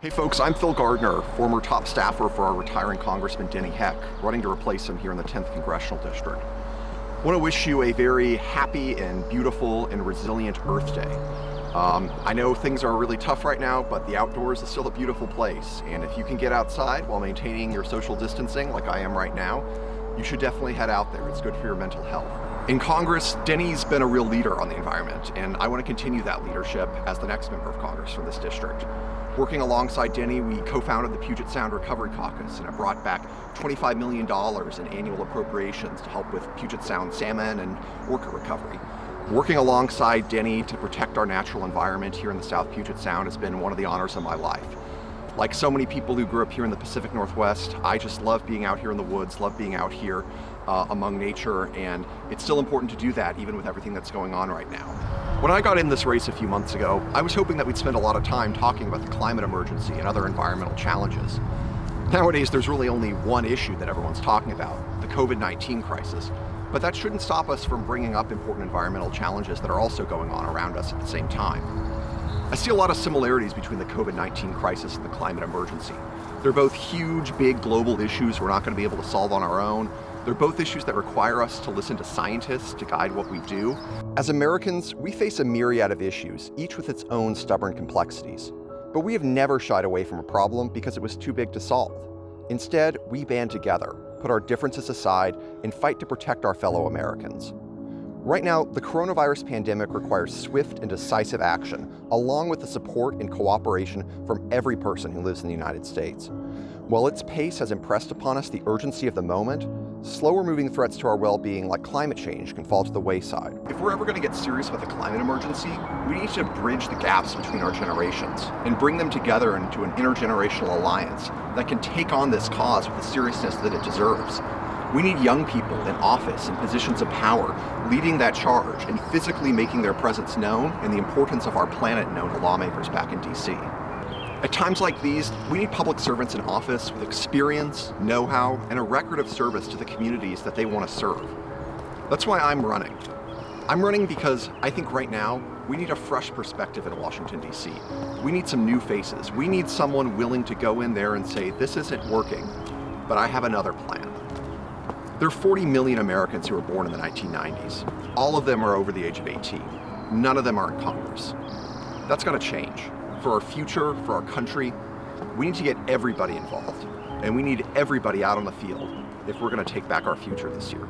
Hey folks, I'm Phil Gardner, former top staffer for our retiring Congressman Denny Heck, running to replace him here in the 10th Congressional District. I want to wish you a very happy and beautiful and resilient Earth Day. I know things are really tough right now, but the outdoors is still a beautiful place. And if you can get outside while maintaining your social distancing like I am right now, you should definitely head out there. It's good for your mental health. In Congress, Denny's been a real leader on the environment, and I want to continue that leadership as the next member of Congress from this district. Working alongside Denny, we co-founded the Puget Sound Recovery Caucus and have brought back $25 million in annual appropriations to help with Puget Sound salmon and orca recovery. Working alongside Denny to protect our natural environment here in the South Puget Sound has been one of the honors of my life. Like so many people who grew up here in the Pacific Northwest, I just love being out here in the woods, love being out here among nature, and it's still important to do that even with everything that's going on right now. When I got in this race a few months ago, I was hoping that we'd spend a lot of time talking about the climate emergency and other environmental challenges. Nowadays, there's really only one issue that everyone's talking about, the COVID-19 crisis. But that shouldn't stop us from bringing up important environmental challenges that are also going on around us at the same time. I see a lot of similarities between the COVID-19 crisis and the climate emergency. They're both huge, big global issues we're not going to be able to solve on our own. They're both issues that require us to listen to scientists to guide what we do. As Americans, we face a myriad of issues, each with its own stubborn complexities. But we have never shied away from a problem because it was too big to solve. Instead, we band together, put our differences aside, and fight to protect our fellow Americans. Right now, the coronavirus pandemic requires swift and decisive action, along with the support and cooperation from every person who lives in the United States. While its pace has impressed upon us the urgency of the moment, slower-moving threats to our well-being like climate change can fall to the wayside. If we're ever going to get serious about the climate emergency, we need to bridge the gaps between our generations and bring them together into an intergenerational alliance that can take on this cause with the seriousness that it deserves. We need young people in office and positions of power leading that charge and physically making their presence known and the importance of our planet known to lawmakers back in D.C. At times like these, we need public servants in office with experience, know-how, and a record of service to the communities that they want to serve. That's why I'm running. I'm running because I think right now we need a fresh perspective in Washington, D.C. We need some new faces. We need someone willing to go in there and say, this isn't working, but I have another plan. There are 40 million Americans who were born in the 1990s. All of them are over the age of 18. None of them are in Congress. That's got to change. For our future, for our country, we need to get everybody involved. And we need everybody out on the field if we're going to take back our future this year.